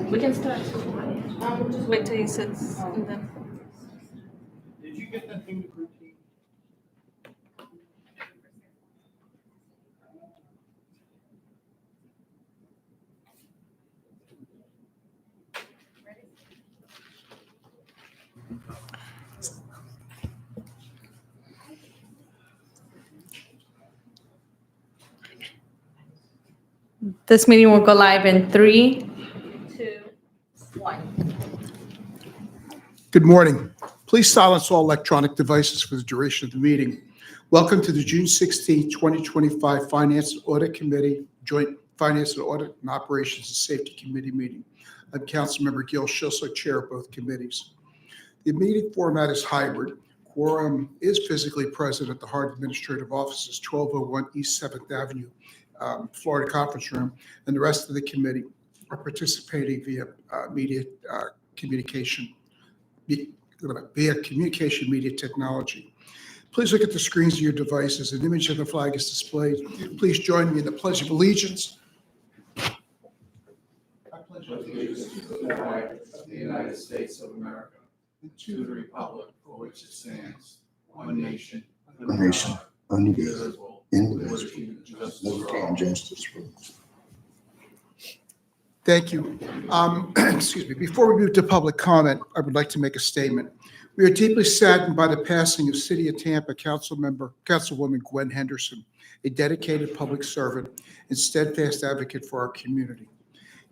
We can start. Just wait till he sits and then. Did you get that thing to routine? This meeting will go live in 3, 2, 1. Good morning. Please silence all electronic devices for the duration of the meeting. Welcome to the June 16, 2025 Finance and Audit Committee Joint Finance and Audit and Operations and Safety Committee meeting. I'm Councilmember Gil Schilso, chair of both committees. The meeting format is hybrid. Quorum is physically present at the HART Administrative Offices, 1201 East 7th Avenue, Florida Conference Room, and the rest of the committee are participating via communication media technology. Please look at the screens of your devices. An image of the flag is displayed. Please join me in the Pledge of Allegiance. I pledge allegiance to the flag of the United States of America and to the republic for which it stands, one nation, under God, indivisible, liberty and justice for all. Thank you. Excuse me. Before we move to public comment, I would like to make a statement. We are deeply saddened by the passing of City of Tampa Councilwoman Gwen Henderson, a dedicated public servant and steadfast advocate for our community.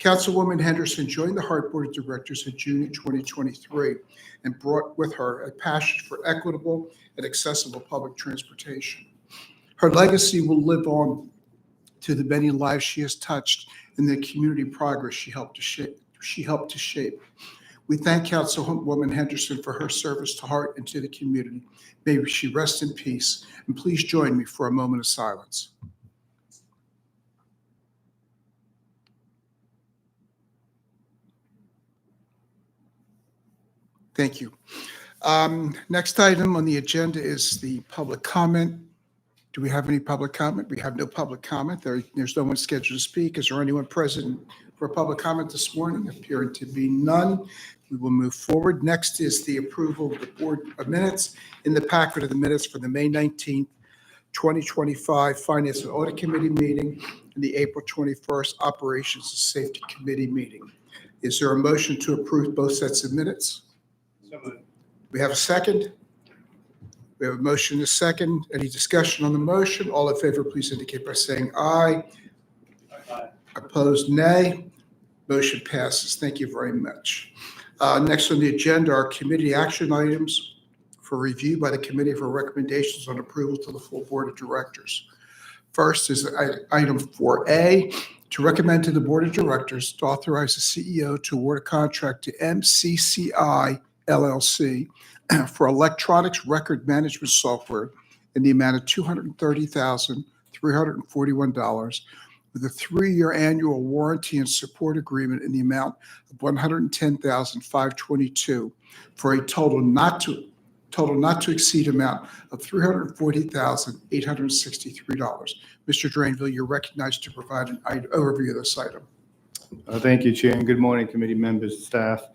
Councilwoman Henderson joined the HART Board of Directors in June of 2023 and brought with her a passion for equitable and accessible public transportation. Her legacy will live on to the many lives she has touched and the community progress she helped to shape. We thank Councilwoman Henderson for her service to HART and to the community. May she rest in peace. And please join me for a moment of silence. Thank you. Next item on the agenda is the public comment. Do we have any public comment? We have no public comment. There's no one scheduled to speak. Is there anyone present for public comment this morning? Appearing to be none. We will move forward. Next is the approval of the board of minutes. In the packet of the minutes for the May 19th, 2025 Finance and Audit Committee meeting and the April 21st Operations and Safety Committee meeting. Is there a motion to approve both sets of minutes? So moved. We have a second. We have a motion and a second. Any discussion on the motion? All in favor, please indicate by saying aye. Aye. Opposed, nay. Motion passes. Thank you very much. Next on the agenda are committee action items for review by the committee for recommendations on approval to the full board of directors. First is item 4A, to recommend to the board of directors to authorize the CEO to award a contract to MCCI LLC for electronics record management software in the amount of $230,341 with a 3-year annual warranty and support agreement in the amount of $110,522 for a total not to exceed amount of $340,863. Mr. Drainville, you're recognized to provide an overview of this item. Thank you, Chair, and good morning, committee members, staff.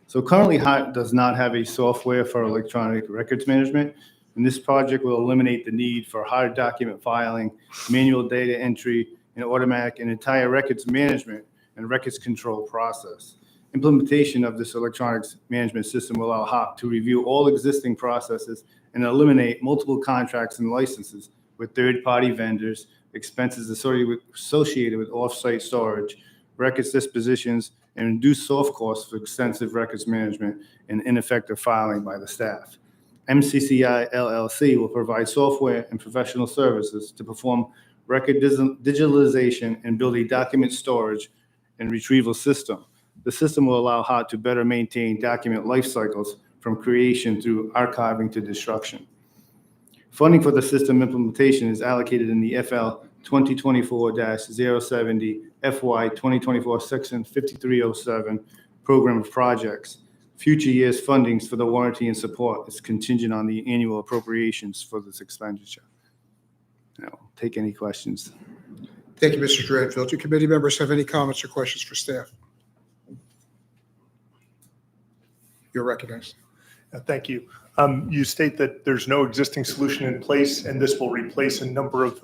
So currently, HART does not have a software for electronic records management, and this project will eliminate the need for hard document filing, manual data entry, and automatic and entire records management and records control process. Implementation of this electronics management system will allow HART to review all existing processes and eliminate multiple contracts and licenses with third-party vendors, expenses associated with off-site storage, records dispositions, and reduce soft costs for extensive records management and ineffective filing by the staff. MCCI LLC will provide software and professional services to perform record digitalization and build a document storage and retrieval system. The system will allow HART to better maintain document life cycles from creation through archiving to destruction. Funding for the system implementation is allocated in the FL 2024-070 FY 2024 Section 5307 Program of Projects. Future years' fundings for the warranty and support is contingent on the annual appropriations for this expenditure. Now, take any questions. Thank you, Mr. Dranfield. Do committee members have any comments or questions for staff? You're recognized. Thank you. You state that there's no existing solution in place, and this will replace a number of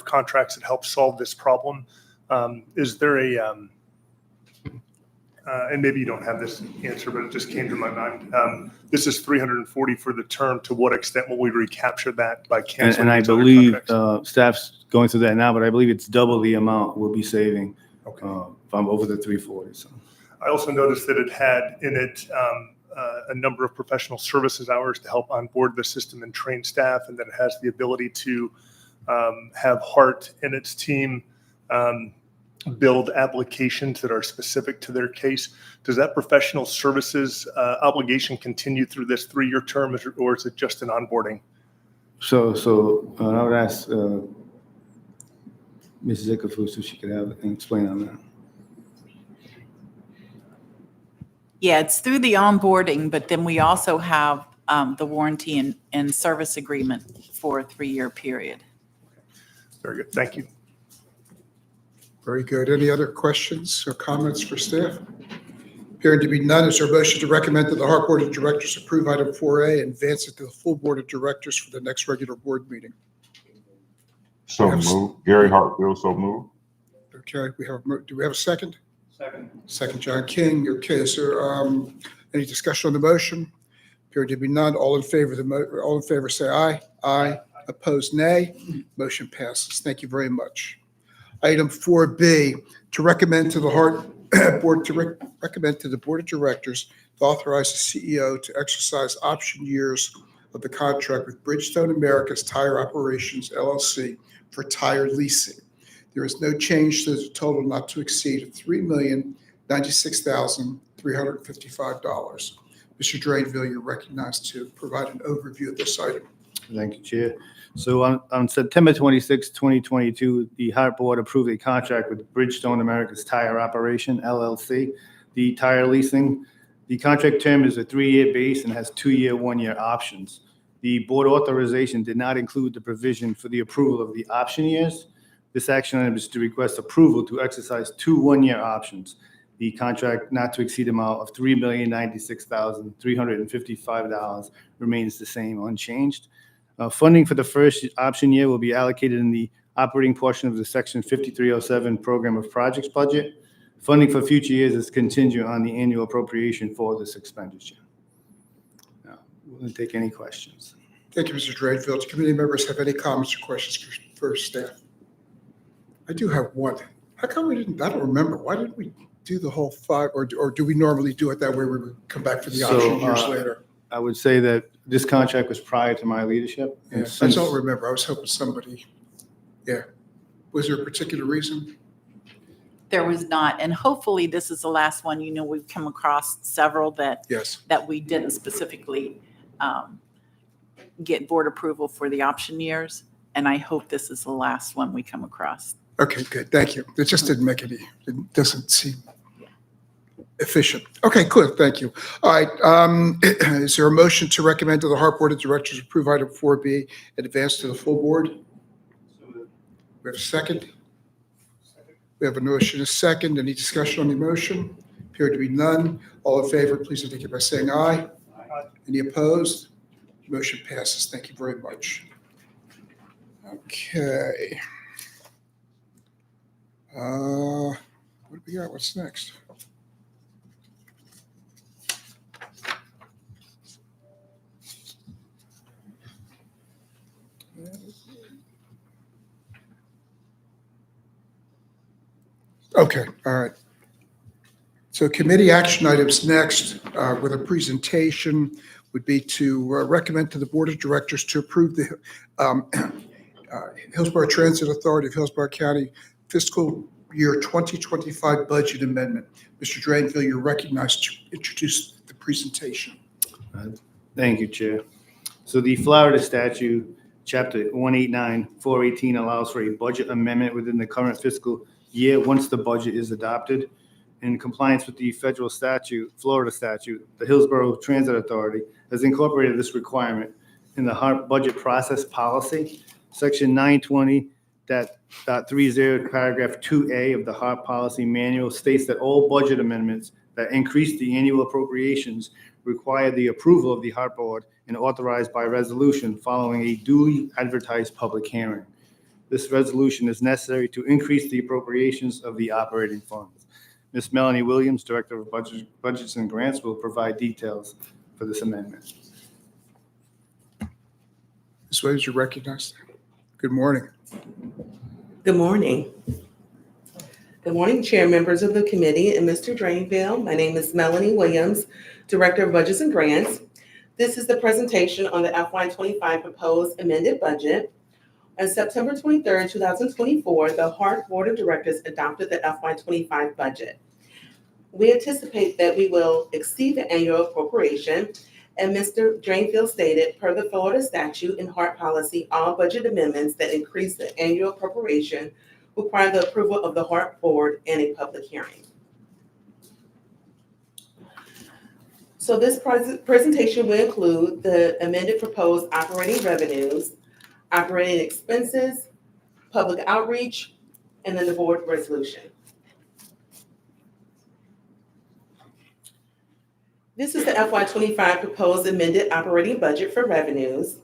contracts that help solve this problem. Is there and maybe you don't have this answer, but it just came to my mind. This is $340 for the term. To what extent will we recapture that by canceling? And I these other believe contracts? staff's going through that now, but I believe it's double the amount we'll be saving from over the 340. So. I also noticed that it had in it a number of professional services hours to help onboard the system and train staff, and that it has the ability to have HART and its team build applications that are specific to their case. Does that professional services obligation continue through this 3-year term, or is it just an onboarding? So I would ask Mrs. Ickafu so she could have an explain on that. Yeah, it's through the onboarding, but then we also have the warranty and service agreement for a 3-year period. Very good. Thank you. Very good. Any other questions or comments for staff? Appearing to be none, is there a motion to recommend that the HART Board of Directors approve item 4A and advance it to the full Board of Directors for the next regular board meeting? So moved. Gary Hartfield, so moved. Okay, do we have a second? Second. Second, John King. Okay, is there any discussion on the motion? Appearing to be none. All in favor all in favor say aye. Aye. Opposed, nay. Motion passes. Thank you very much. Item 4B, to recommend to the HART Board recommend to the Board of Directors to authorize the CEO to exercise option years of the contract with Bridgestone Americas Tire Operations LLC for tire leasing. There is no change to the total not to exceed $3,096,355. Mr. Drainville, you're recognized to provide an overview of this item. Thank you, Chair. So on September 26, 2022, the HART Board approved a contract with Bridgestone Americas Tire Operation, LLC, the tire leasing. The contract term is a 3-year base and has 2-year, 1-year options. The board authorization did not include the provision for the approval of the option years. This action item is to request approval to exercise 2 1-year options. The contract not to exceed amount of $3,096,355 remains the same, unchanged. Funding for the first option year will be allocated in the operating portion of the Section 5307 Program of Projects budget. Funding for future years is contingent on the annual appropriation for this expenditure. Now, we'll take any questions. Thank you, Mr. Drainfield. Do committee members have any comments or questions for staff? I do have one. How come we didn't, I don't remember. Why didn't we do the whole 5, or do we normally do it that way? We would come back for the option years later. I would say that this contract was prior to my leadership. Yeah, I don't remember. I was hoping somebody, yeah. Was there a particular reason? There was not, and hopefully this is the last one. You know, we've come across several that Yes. we didn't specifically get board approval for the option years, and I hope this is the last one we come across. Okay, good. Thank you. It just didn't make it doesn't seem efficient. Okay, cool. Thank you. All right. Is there a motion to recommend to the HART Board of Directors approve item 4B and advance to the full board? We have a second. We have a motion, a second. Any discussion on the motion? Appear to be none. All in favor, please indicate by saying aye. Aye. Any opposed? Motion passes. Thank you very much. Okay. What do we got? What's next? Okay, all right. So committee action items next with a presentation would be to recommend to the Board of Directors to approve the Hillsborough Transit Authority of Hillsborough County fiscal year 2025 budget amendment. Mr. Drainville, you're recognized to introduce the presentation. Thank you, Chair. So the Florida statute, Chapter 189, 418 allows for a budget amendment within the current fiscal year once the budget is adopted. In compliance with the federal statute, Florida statute, the Hillsborough Transit Authority has incorporated this requirement in the HART budget process policy. Section 920.30, paragraph 2A of the HART policy manual states that all budget amendments that increase the annual appropriations require the approval of the HART board and authorized by resolution following a duly advertised public hearing. This resolution is necessary to increase the appropriations of the operating funds. Ms. Melanie Williams, Director of Budgets and Grants, will provide details for this amendment. Ms. Williams, you're recognized. Good morning. Good morning. Good morning, Chair, members of the committee, and Mr. Drainville. My name is Melanie Williams, Director of Budgets and Grants. This is the presentation on the FY25 proposed amended budget. On September 23rd, 2024, the HART Board of Directors adopted the FY25 budget. We anticipate that we will exceed the annual appropriation, and Mr. Drainville stated, per the Florida statute and HART policy, all budget amendments that increase the annual appropriation require the approval of the HART Board and a public hearing. So this presentation will include the amended proposed operating revenues, operating expenses, public outreach, and then the board resolution. This is the FY25 proposed amended operating budget for revenues.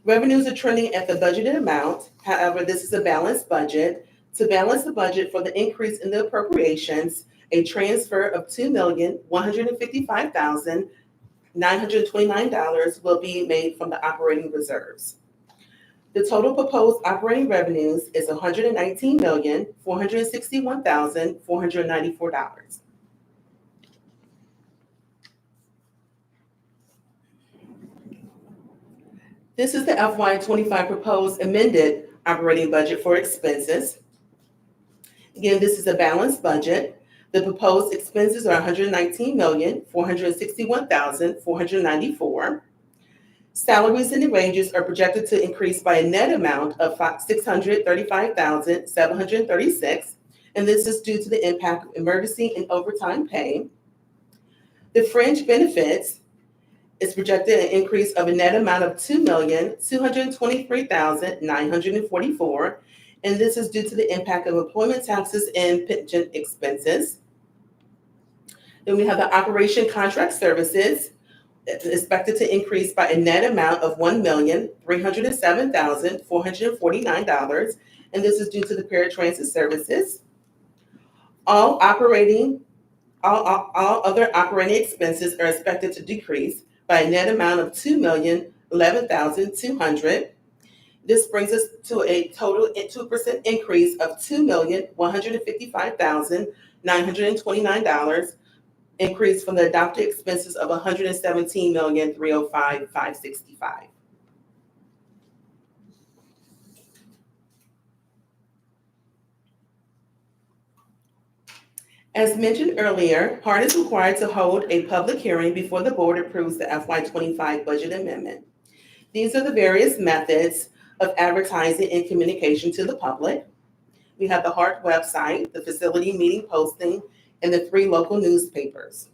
Revenues are trending at the budgeted amount. However, this is a balanced budget. To balance the budget for the increase in the appropriations, a transfer of $2,155,929 will be made from the operating reserves. The total proposed operating revenues is $119,461,494. This is the FY25 proposed amended operating budget for expenses. Again, this is a balanced budget. The proposed expenses are $119,461,494. Salaries and wages are projected to increase by a net amount of $635,736, and this is due to the impact of emergency and overtime pay. The fringe benefits is projected an increase of a net amount of $2,223,944, and this is due to the impact of employment taxes and pension expenses. Then we have the operation contract services expected to increase by a net amount of $1,307,449, and this is due to the paratransit services. All other operating expenses are expected to decrease by a net amount of $2,011,200. This brings us to a total 2% increase of $2,155,929, increase from the adopted expenses of $117,305,565. As mentioned earlier, HART is required to hold a public hearing before the board approves the FY25 budget amendment. These are the various methods of advertising and communication to the public. We have the HART website, the facility meeting posting, and the 3 local newspapers.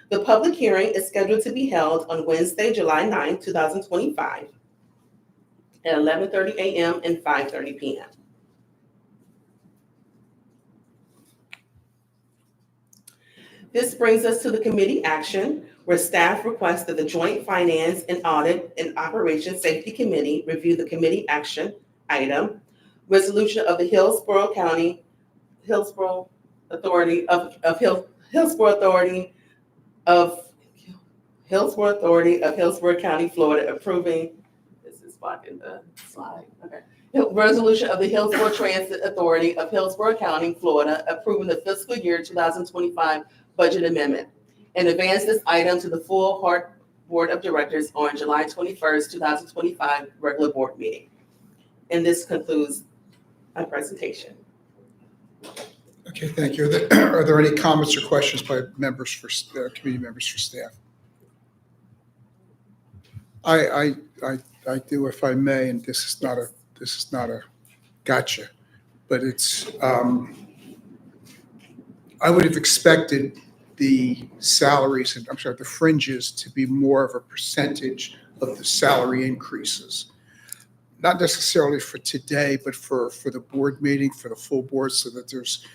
The public hearing is scheduled to be held on Wednesday, July 9, 2025 at 11:30 a.m. and 5:30 p.m. This brings us to the committee action, where staff requests that the Joint Finance and Audit and Operations Safety Committee review the committee action item, resolution of the Hillsborough Authority of Hillsborough County, Florida, approving, this is blocking the slide, okay. Resolution of the Hillsborough Transit Authority of Hillsborough County, Florida, approving the fiscal year 2025 budget amendment, and advance this item to the full HART Board of Directors on July 21st, 2025 regular board meeting. And this concludes my presentation. Okay, thank you. Are there any comments or questions by members for committee members for staff? I do, if I may, and this is not a gotcha, but it's, I would have expected the salaries, and I'm sorry, the fringes to be more of a percentage of the salary increases. Not necessarily for today, but for the board meeting, for the full board, so that there's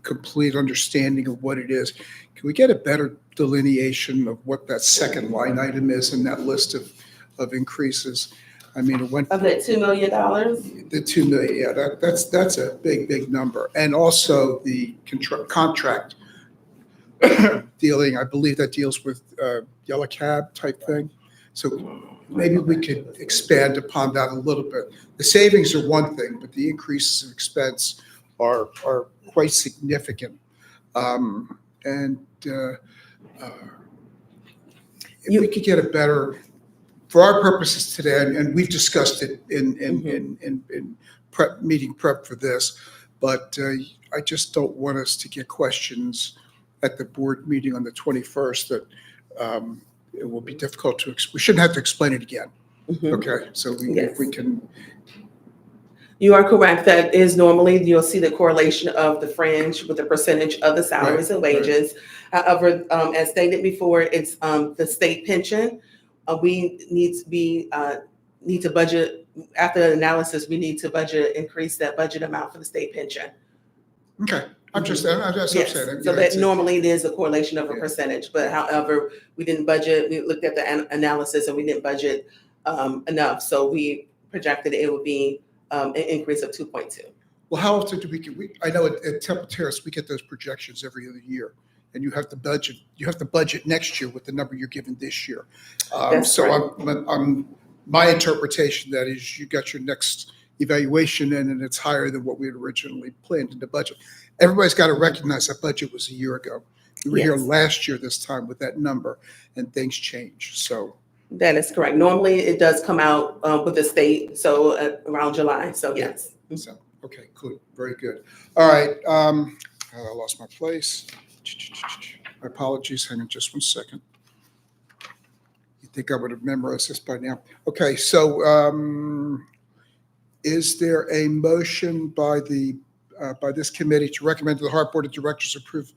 complete understanding of what it is. Can we get a better delineation of what that second line item is in that list of increases? I mean, it went. Of that $2 million? The 2 million, yeah, that's a big number. And also the contract dealing, I believe that deals with yellow cab type thing. So maybe we could expand upon that a little bit. The savings are one thing, but the increases in expense are quite significant. If we could get a better, for our purposes today, and we've discussed it in meeting prep for this, but I just don't want us to get questions at the board meeting on the 21st that it will be difficult to, we shouldn't have to explain it again. Okay, so if we can. You are correct. That is normally, you'll see the correlation of the fringe with the percentage of the salaries and wages. However, as stated before, it's the state pension. We need to budget, after the analysis, we need to increase that budget amount for the state pension. Okay, I'm just saying. So that normally it is a correlation of a percentage, but however, we didn't budget, we looked at the analysis and we didn't budget enough. So we projected it would be an increase of 2.2. Well, how often do I know at Temple Terrace, we get those projections every other year. And you have to budget next year with the number you're given this year. So my interpretation, that is, you got your next evaluation in and it's higher than what we had originally planned in the budget. Everybody's got to recognize that budget was a year ago. We were here last year this time with that number, and things change, so. That is correct. Normally, it does come out with the state, so around July, so yes. So, okay, good, very good. All right, I lost my place. My apologies, hang on just 1 second. You think I would have memorized this by now? Okay, so is there a motion by this committee to recommend to the HART Board of Directors approve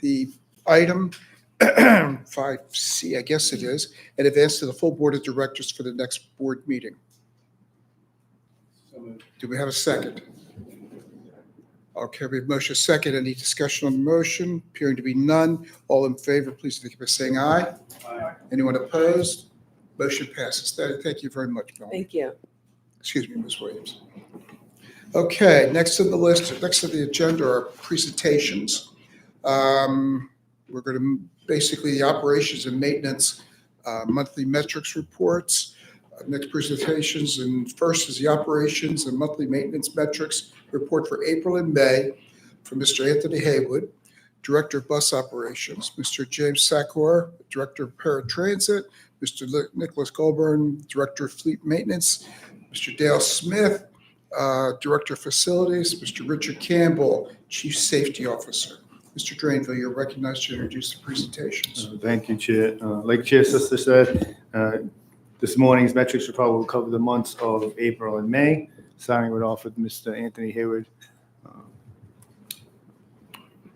the item 5C, I guess it is, and advance to the full Board of Directors for the next board meeting? Do we have a second? Okay, we have motion second. Any discussion on the motion? Appearing to be none. All in favor, please indicate by saying aye. Aye. Anyone opposed? Motion passes. Thank you very much, Melanie. Thank you. Excuse me, Ms. Williams. Okay, next on the list, next on the agenda are presentations. We're going to basically the operations and maintenance monthly metrics reports. Next presentations, and first is the operations and monthly maintenance metrics report for April and May from Mr. Anthony Haywood, Director of Bus Operations, Mr. James Sakor, Director of Paratransit, Mr. Nicholas Goldburn, Director of Fleet Maintenance, Mr. Dale Smith, Director of Facilities, Mr. Richard Campbell, Chief Safety Officer. Mr. Drainville, you're recognized to introduce the presentations. Thank you, Chair. Like Chair Sister said, this morning's metrics report will cover the months of April and May, starting it off with Mr. Anthony Hayward.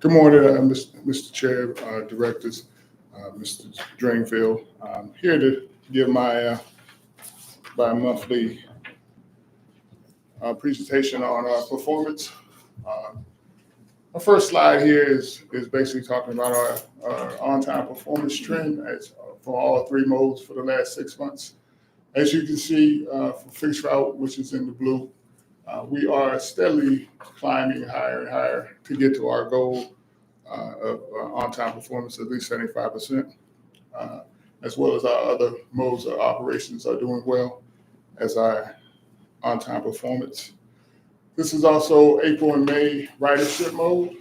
Good morning, Mr. Chair, Directors, Mr. Drainville. I'm here to give my bi-monthly presentation on our performance. Our first slide here is basically talking about our on-time performance trend for all three modes for the last 6 months. As you can see, for fixed route, which is in the blue, we are steadily climbing higher and higher to get to our goal of on-time performance at least 75%, as well as our other modes of operations are doing well as our on-time performance. This is also April and May ridership mode.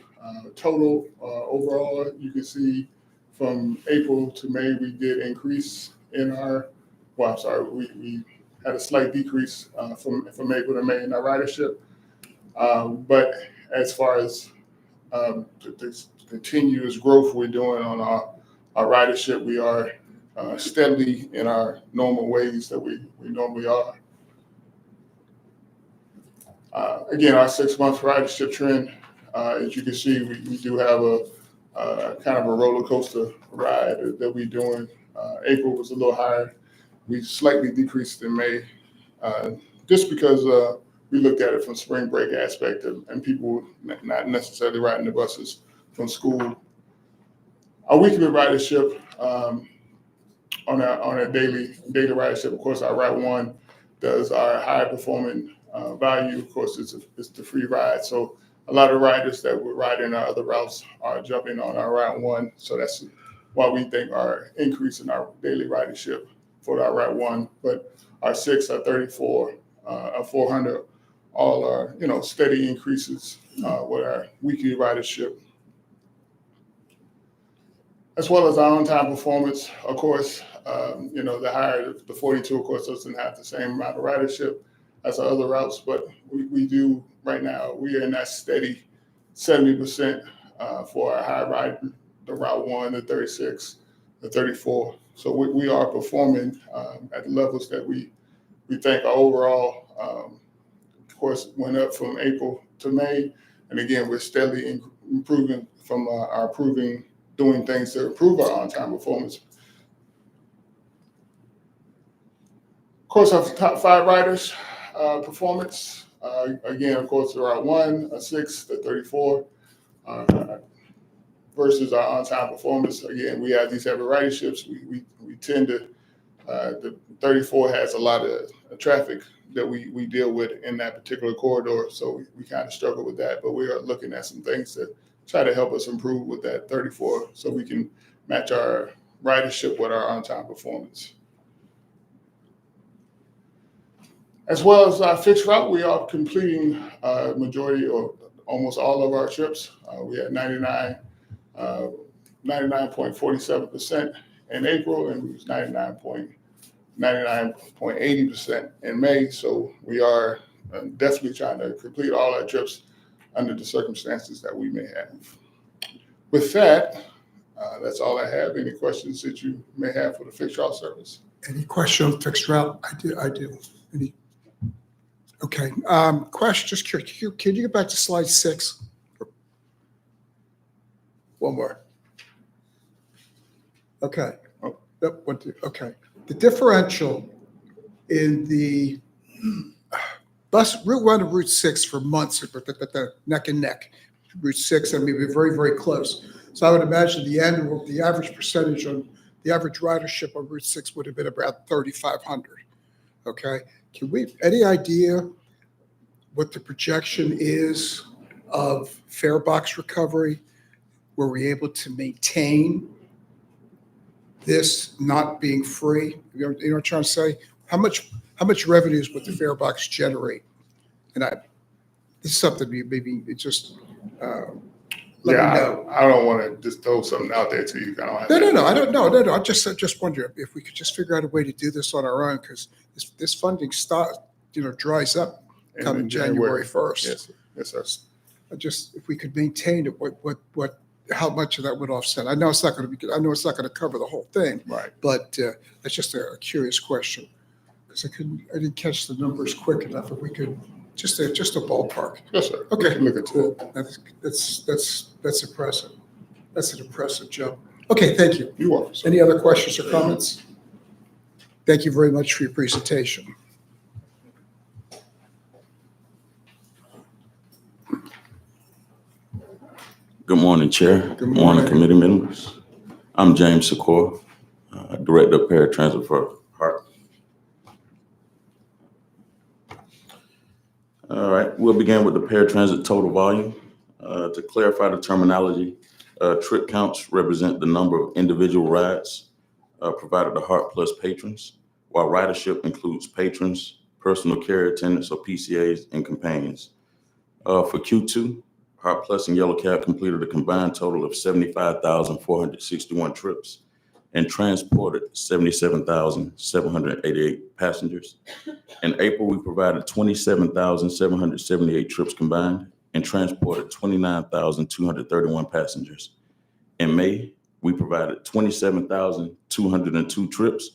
Total overall, you can see from April to May, we did increase in our, well, I'm sorry, we had a slight decrease from April to May in our ridership. But as far as the continuous growth we're doing on our ridership, we are steadily in our normal ways that we normally are. Again, our 6-month ridership trend, as you can see, we do have a kind of a roller coaster ride that we're doing. April was a little higher. We slightly decreased in May, just because we looked at it from spring break aspect and people not necessarily riding the buses from school. Our weekly ridership on our daily ridership, of course, our Route 1 does our high performing value. Of course, it's the free ride. So a lot of riders that would ride in our other routes are jumping on our Route 1. So that's why we think our increase in our daily ridership for our Route 1. But our 6, our 34, our 400, all are, steady increases with our weekly ridership. As well as our on-time performance, of course, the higher, the 42, of course, doesn't have the same amount of ridership as our other routes, but we do right now, we are in that steady 70% for our high ride, the Route 1, the 36, the 34. So we are performing at levels that we think our overall, of course, went up from April to May. And again, we're steadily improving from our doing things to improve our on-time performance. Of course, our top 5 riders performance, again, of course, the Route 1, a 6, the 34, versus our on-time performance. Again, we have these heavy riderships. We tend to, the 34 has a lot of traffic that we deal with in that particular corridor. So we kind of struggle with that, but we are looking at some things to try to help us improve with that 34 so we can match our ridership with our on-time performance. As well as our fixed route, we are completing majority or almost all of our trips. We had 99.47% in April, and we was 99.80% in May. So we are definitely trying to complete all our trips under the circumstances that we may have. With that, that's all I have. Any questions that you may have for the fixed route service? Any question on fixed route? I do. Any? Okay. Question, just curious, can you get back to slide 6? One more. Okay. Oh, yep, 1, 2. Okay. The differential in the Route 1 and Route 6 for months, the neck and neck. Route 6, I mean, we're very, very close. So I would imagine the average percentage on the average ridership on Route 6 would have been about 3,500. Okay. Any idea what the projection is of fare box recovery? Were we able to maintain this not being free? You know what I'm trying to say? How much revenues would the fare box generate? And this is something maybe it's just let me know. I don't want to just throw something out there to you. No. I don't know. No. I just wonder if we could just figure out a way to do this on our own, because this funding dries up coming January 1st. Yes, sir. If we could maintain it, how much of that would offset? I know it's not going to cover the whole thing, Right. but that's just a curious question, because I didn't catch the numbers quick enough. If we could just a ballpark. Yes, sir. Okay. We can look into it. That's impressive. That's an impressive jump. Okay, thank you. You're welcome, sir. Any other questions or comments? Thank you very much for your presentation. Good morning, Chair. Good morning. Committee members. I'm James Secor, Director of Paratransit for HART. All right, we'll begin with the paratransit total volume. To clarify the terminology, trip counts represent the number of individual rides provided to HART Plus patrons, while ridership includes patrons, personal carrier attendants or PCAs, and companions. For Q2, HART Plus and Yellow Cab completed a combined total of 75,461 trips and transported 77,788 passengers. In April, we provided 27,778 trips combined and transported 29,231 passengers. In May, we provided 27,202 trips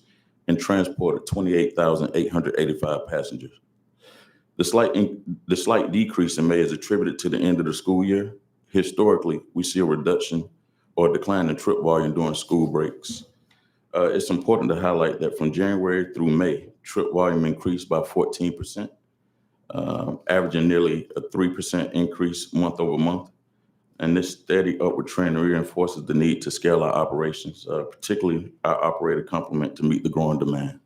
and transported 28,885 passengers. The slight decrease in May is attributed to the end of the school year. Historically, we see a reduction or decline in trip volume during school breaks. It's important to highlight that from January through May, trip volume increased by 14%, averaging nearly a 3% increase month over month. And this steady upward trend reinforces the need to scale our operations, particularly our operator complement, to meet the growing demand.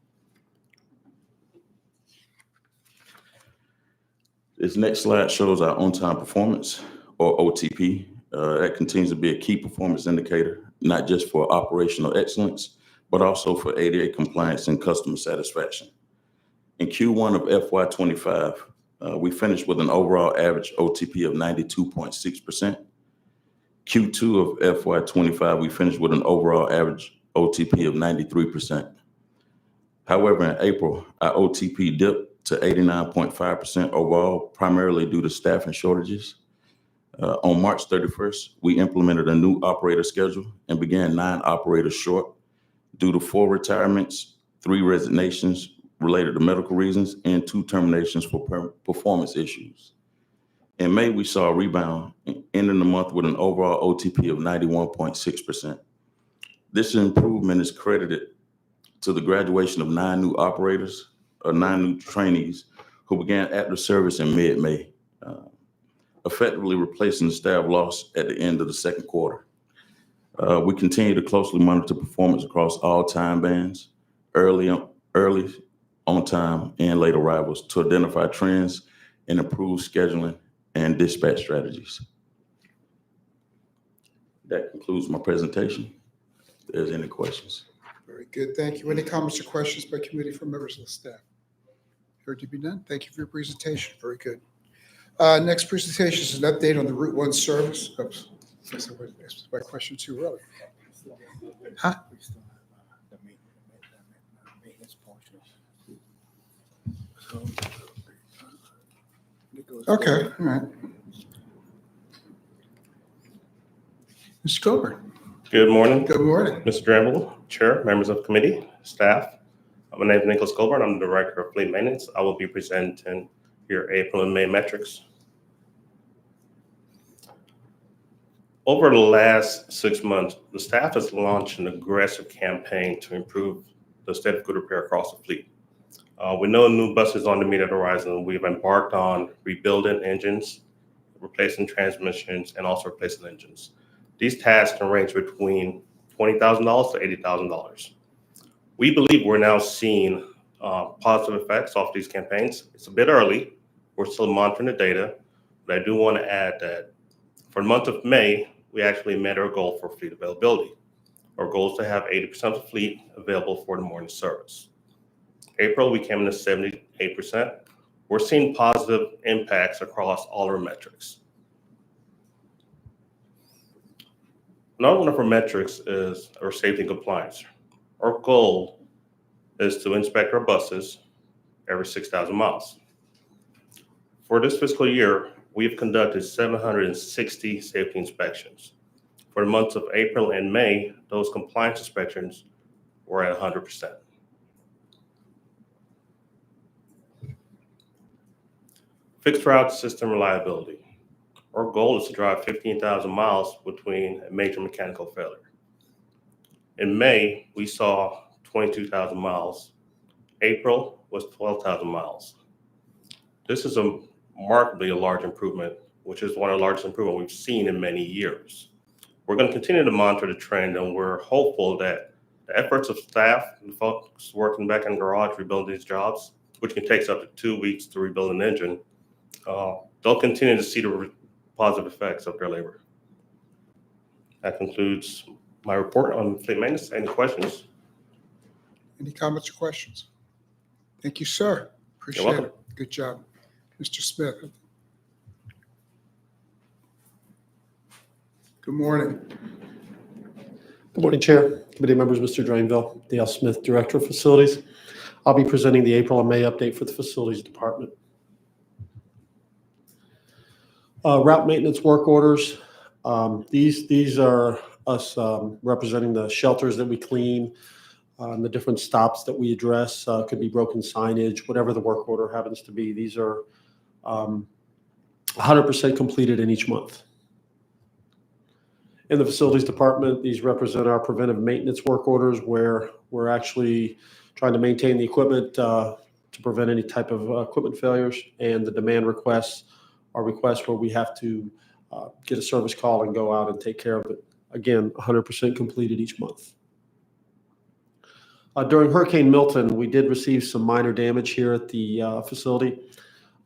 This next slide shows our on-time performance, or OTP. That continues to be a key performance indicator, not just for operational excellence, but also for ADA compliance and customer satisfaction. In Q1 of FY25, we finished with an overall average OTP of 92.6%. Q2 of FY25, we finished with an overall average OTP of 93%. However, in April, our OTP dipped to 89.5% overall, primarily due to staffing shortages. On March 31st, we implemented a new operator schedule and began 9 operators short due to 4 retirements, 3 resignations related to medical reasons, and 2 terminations for performance issues. In May, we saw a rebound, ending the month with an overall OTP of 91.6%. This improvement is credited to the graduation of 9 new operators, or 9 new trainees who began active service in mid-May, effectively replacing the staff lost at the end of the second quarter. We continue to closely monitor performance across all time bands, early on time and late arrivals, to identify trends and improve scheduling and dispatch strategies. That concludes my presentation. If there's any questions. Very good. Thank you. Any comments or questions by committee from members of the staff? Heard to be done. Thank you for your presentation. Very good. Next presentation is an update on the Route 1 service. Oops. I asked my question too early. Huh? Okay, all right. Mr. Coburn. Good morning. Good morning. Mr. Dramble, Chair, members of committee, staff. My name is Nicholas Coburn. I'm the Director of Fleet Maintenance. I will be presenting your April and May metrics. Over the last 6 months, the staff has launched an aggressive campaign to improve the state of good repair across the fleet. With no new buses on the immediate horizon, we've embarked on rebuilding engines, replacing transmissions, and also replacing engines. These tasks can range between $20,000 to $80,000. We believe we're now seeing positive effects off these campaigns. It's a bit early. We're still monitoring the data, but I do want to add that for the month of May, we actually met our goal for fleet availability. Our goal is to have 80% of the fleet available for the morning service. April, we came in at 78%. We're seeing positive impacts across all our metrics. Another one of our metrics is our safety and compliance. Our goal is to inspect our buses every 6,000 miles. For this fiscal year, we've conducted 760 safety inspections. For the months of April and May, those compliance inspections were at 100%. Fixed route system reliability. Our goal is to drive 15,000 miles between a major mechanical failure. In May, we saw 22,000 miles. April was 12,000 miles. This is a remarkably large improvement, which is one of the largest improvements we've seen in many years. We're going to continue to monitor the trend, and we're hopeful that the efforts of staff and folks working back in the garage rebuilding these jobs, which can take up to 2 weeks to rebuild an engine, they'll continue to see the positive effects of their labor. That concludes my report on fleet maintenance. Any questions? Any comments or questions? Thank you, sir. Appreciate it. Good job. Mr. Smith. Good morning. Good morning, Chair, committee members, Mr. Drainville, Dale Smith, Director of Facilities. I'll be presenting the April and May update for the Facilities Department. Route maintenance work orders. These are us representing the shelters that we clean, and the different stops that we address. Could be broken signage, whatever the work order happens to be. These are 100% completed in each month. In the facilities department, these represent our preventive maintenance work orders where we're actually trying to maintain the equipment to prevent any type of equipment failures. And the demand requests are requests where we have to get a service call and go out and take care of it. Again, 100% completed each month. During Hurricane Milton, we did receive some minor damage here at the facility.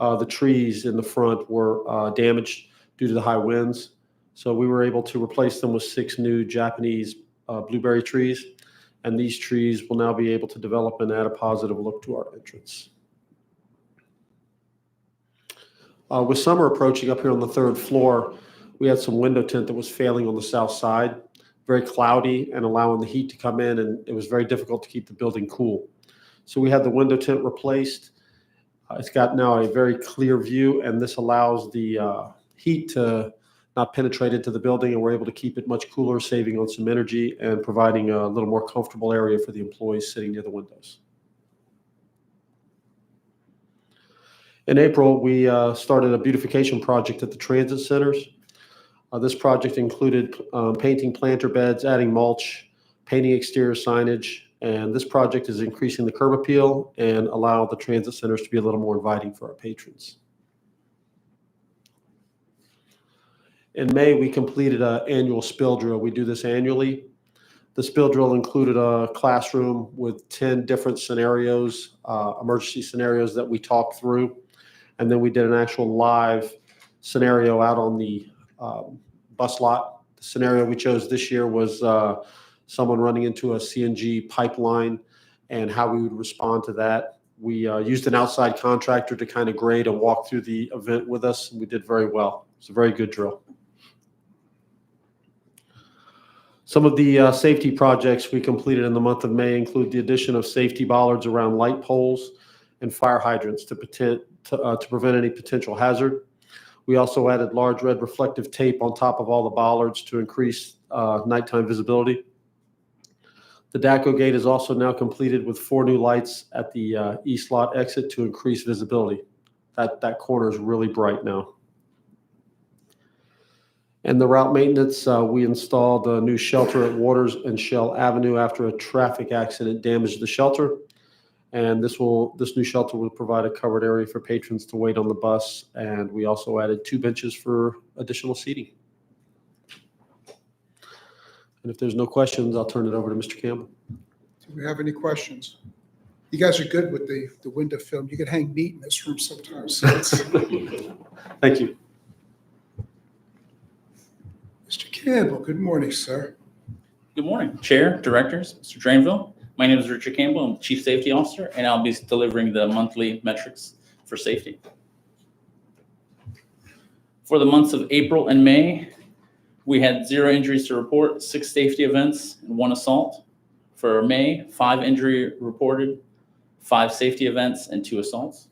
The trees in the front were damaged due to the high winds. So we were able to replace them with 6 new Japanese blueberry trees. And these trees will now be able to develop and add a positive look to our entrance. With summer approaching up here on the 3rd floor, we had some window tint that was failing on the south side, very cloudy and allowing the heat to come in, and it was very difficult to keep the building cool. So we had the window tint replaced. It's got now a very clear view, and this allows the heat to not penetrate into the building, and we're able to keep it much cooler, saving on some energy and providing a little more comfortable area for the employees sitting near the windows. In April, we started a beautification project at the transit centers. This project included painting planter beds, adding mulch, painting exterior signage, and this project is increasing the curb appeal and allow the transit centers to be a little more inviting for our patrons. In May, we completed an annual spill drill. We do this annually. The spill drill included a classroom with 10 different scenarios, emergency scenarios that we talked through. And then we did an actual live scenario out on the bus lot. The scenario we chose this year was someone running into a CNG pipeline and how we would respond to that. We used an outside contractor to kind of grade and walk through the event with us, and we did very well. It's a very good drill. Some of the safety projects we completed in the month of May include the addition of safety bollards around light poles and fire hydrants to prevent any potential hazard. We also added large red reflective tape on top of all the bollards to increase nighttime visibility. The DACO gate is also now completed with 4 new lights at the east lot exit to increase visibility. That corner is really bright now. And the route maintenance, we installed a new shelter at Waters and Shell Avenue after a traffic accident damaged the shelter. And this new shelter will provide a covered area for patrons to wait on the bus. And we also added 2 benches for additional seating. And if there's no questions, I'll turn it over to Mr. Campbell. Do we have any questions? You guys are good with the window film. You can hang meat in this room sometimes. So Thank you. Mr. Campbell, good morning, sir. Good morning, Chair, Directors, Mr. Drainville. My name is Richard Campbell. I'm Chief Safety Officer, and I'll be delivering the monthly metrics for safety. For the months of April and May, we had 0 injuries to report, 6 safety events, and 1 assault. For May, 5 injury reported, 5 safety events, and 2 assaults.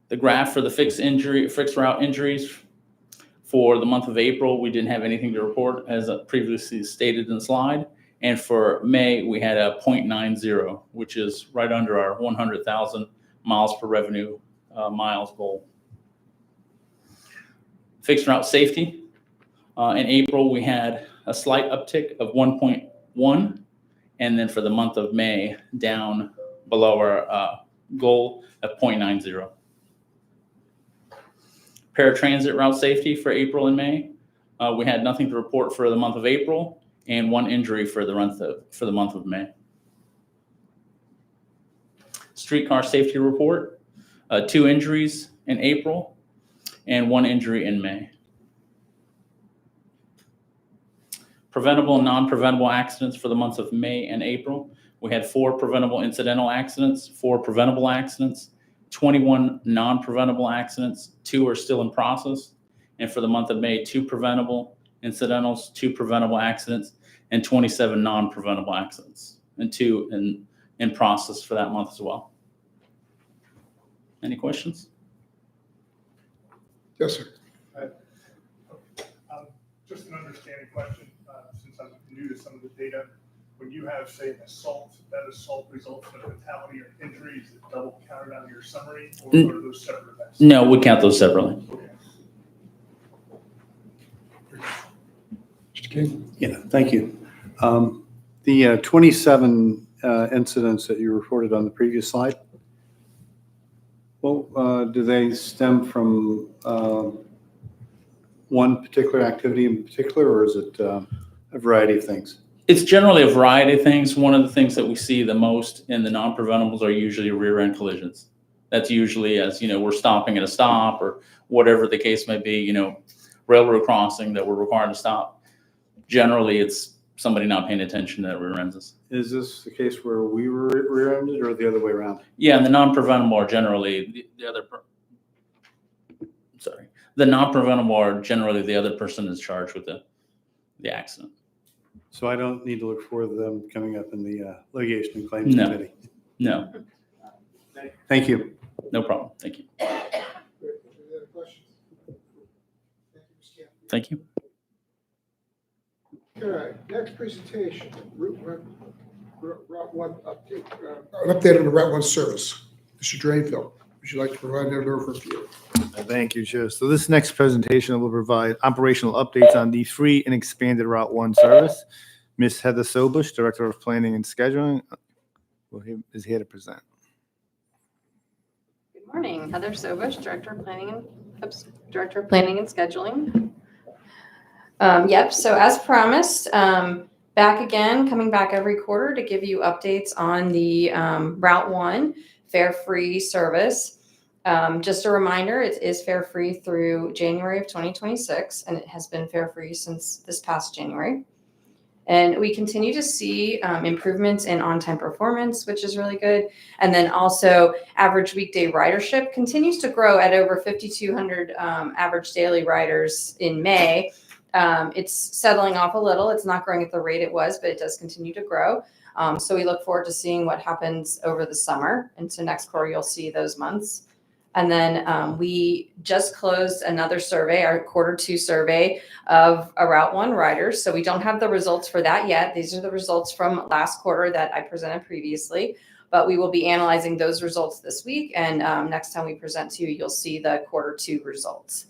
The graph for the fixed route injuries for the month of April, we didn't have anything to report, as previously stated in the slide. And for May, we had a 0.90, which is right under our 100,000 miles per revenue miles goal. Fixed route safety. In April, we had a slight uptick of 1.1. And then for the month of May, down below our goal of 0.90. Paratransit route safety for April and May. We had nothing to report for the month of April and 1 injury for the month of May. Streetcar safety report, 2 injuries in April and 1 injury in May. Preventable and non-preventable accidents for the months of May and April. We had 4 preventable incidental accidents, 4 preventable accidents, 21 non-preventable accidents, 2 are still in process. And for the month of May, 2 preventable incidentals, 2 preventable accidents, and 27 non-preventable accidents, and 2 in process for that month as well. Any questions? Yes, sir. Just an understanding question, since I'm new to some of the data. When you have, say, an assault, that assault results in a fatality or injury, is it double counted on your summary, or are those separate events? No, we count those separately. Mr. King? Yeah, thank you. The 27 incidents that you reported on the previous slide, well, do they stem from one particular activity in particular, or is it a variety of things? It's generally a variety of things. One of the things that we see the most in the non-preventables are usually rear end collisions. That's usually as, we're stopping at a stop or whatever the case may be, railroad crossing that we're required to stop. Generally, it's somebody not paying attention that rear ends us. Is this the case where we were rear-ended or the other way around? Yeah, and the non-preventable are generally the non-preventable are generally the other person is charged with the accident. So I don't need to look for them coming up in the litigation and claims No. committee? No, Thank you. no problem. Thank you. Any other questions? Thank you. All right, next presentation, Route 1 update, an update on the Route 1 service. Mr. Drainville, would you like to provide an overview? Thank you, Chair. So this next presentation will provide operational updates on the free and expanded Route 1 service. Ms. Heather Sobush, Director of Planning and Scheduling, is here to present. Good morning, Heather Sobush, Director of Planning and Scheduling. Yep, so as promised, back again, coming back every quarter to give you updates on the Route 1 fare-free service. Just a reminder, it is fare-free through January of 2026, and it has been fare-free since this past January. And we continue to see improvements in on-time performance, which is really good. And then also average weekday ridership continues to grow at over 5,200 average daily riders in May. It's settling off a little. It's not growing at the rate it was, but it does continue to grow. So we look forward to seeing what happens over the summer. And so next quarter, you'll see those months. And then we just closed another survey, our Q2 survey of Route 1 riders. So we don't have the results for that yet. These are the results from last quarter that I presented previously, but we will be analyzing those results this week. And next time we present to you, you'll see the Q2 results.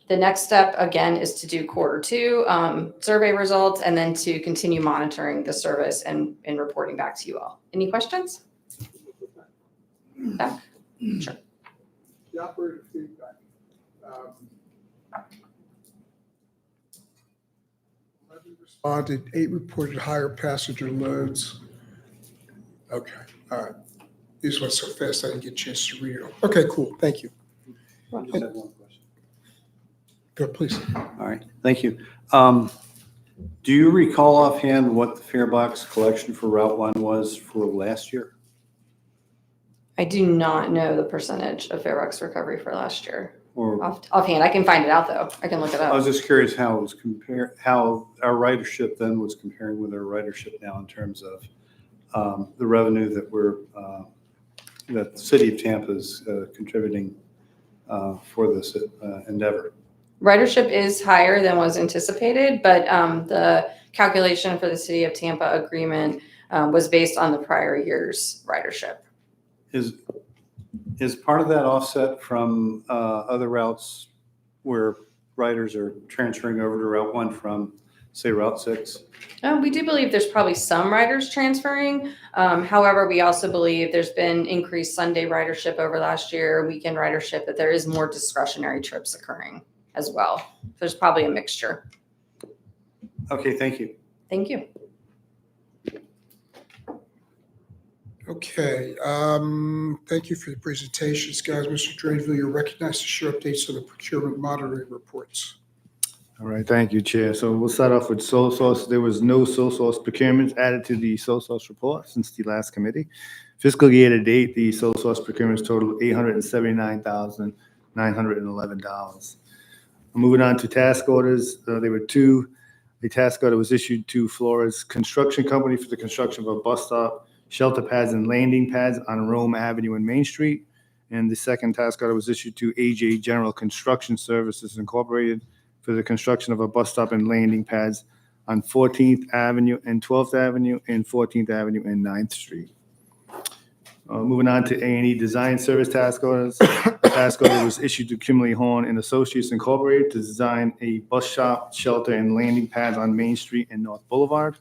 The next step, again, is to do Q2 survey results and then to continue monitoring the service and reporting back to you all. Any questions? Back? Sure. The operator feedback. 11 responded, 8 reported higher passenger loads. Okay, all right. These went so fast I didn't get a chance to read it. Okay, cool, thank you. I just have one question. Go, please. All right, thank you. Do you recall offhand what the fare box collection for Route 1 was for last year? I do not know the percentage of farebox recovery for last year. Or Offhand, I can find it out though. I can look it I up. was just curious how it was how our ridership then was comparing with our ridership now in terms of the revenue that that the city of Tampa is contributing for this endeavor. Ridership is higher than was anticipated, but the calculation for the City of Tampa agreement was based on the prior year's ridership. Is part of that offset from other routes where riders are transferring over to Route 1 from, say, Route 6? We do believe there's probably some riders transferring. However, we also believe there's been increased Sunday ridership over last year, weekend ridership, that there is more discretionary trips occurring as well. There's probably a mixture. Okay, thank you. Thank you. Okay, thank you for the presentations, guys. Mr. Drainville, you're recognized to share updates on the procurement monitoring reports. All right, thank you, Chair. So we'll start off with sole source. There was no sole source procurements added to the sole source report since the last committee. Fiscal year to date, the sole source procurements totaled $879,911. Moving on to task orders, there were 2. The task order was issued to Flores Construction Company for the construction of a bus stop, shelter pads, and landing pads on Rome Avenue and Main Street. And the second task order was issued to AJ General Construction Services Incorporated for the construction of a bus stop and landing pads on 14th Avenue and 12th Avenue and 14th Avenue and 9th Street. Moving on to A&E Design Service Task Orders. The task order was issued to Kimberly Horn and Associates Incorporated to design a bus shop, shelter, and landing pads on Main Street and North Boulevard.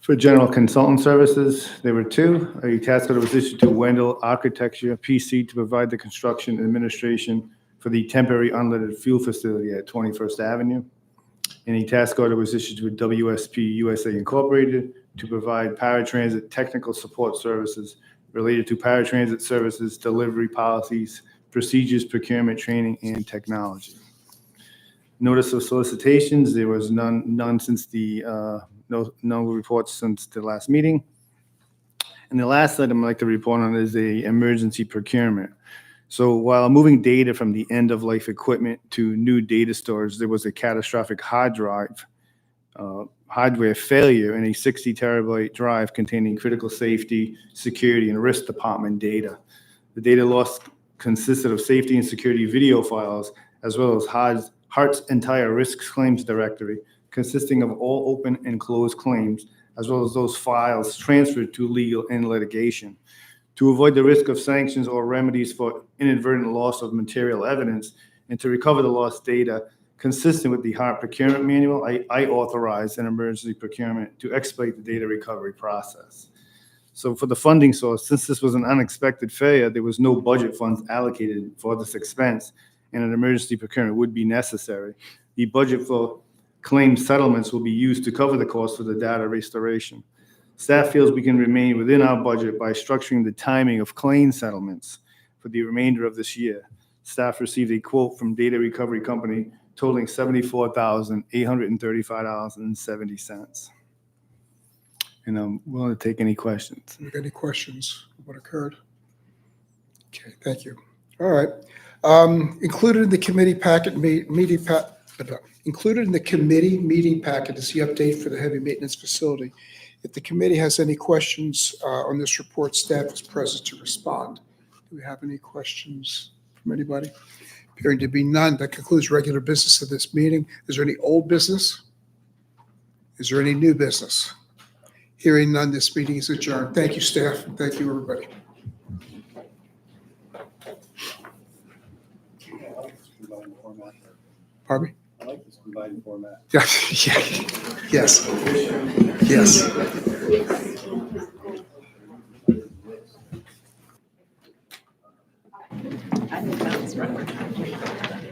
For general consultant services, there were two. A task order was issued to Wendell Architecture, PC, to provide the construction and administration for the temporary unleaded fuel facility at 21st Avenue. And a task order was issued to WSP USA Incorporated to provide paratransit technical support services related to paratransit services, delivery policies, procedures, procurement, training, and technology. Notice of solicitations, there was none since the, no reports since the last meeting. And the last item I'd like to report on is a emergency procurement. So while moving data from the end-of-life equipment to new data stores, there was a catastrophic hard drive hardware failure in a 60 terabyte drive containing critical safety, security, and risk department data. The data loss consisted of safety and security video files, as well as HART's entire risks claims directory, consisting of all open and closed claims, as well as those files transferred to legal and litigation. To avoid the risk of sanctions or remedies for inadvertent loss of material evidence, and to recover the lost data consistent with the HART procurement manual, I authorized an emergency procurement to expedite the data recovery process. So for the funding source, since this was an unexpected failure, there was no budget funds allocated for this expense, and an emergency procurement would be necessary. The budget for claim settlements will be used to cover the cost for the data restoration. Staff feels we can remain within our budget by structuring the timing of claim settlements for the remainder of this year. Staff received a quote from Data Recovery Company totaling $74,835.70. And I'm willing to take any questions. Do you have any questions of what occurred? Okay, thank you. All right. Included in the committee packet included in the committee meeting packet is the update for the heavy maintenance facility. If the committee has any questions on this report, staff is present to respond. Do we have any questions from anybody? Appearing to be none, that concludes regular business of this meeting. Is there any old business? Is there any new business? Hearing none, this meeting is adjourned. Thank you, staff, and thank you, everybody. Pardon me? I like this combined format. Yeah, yes, yes. I think that was right.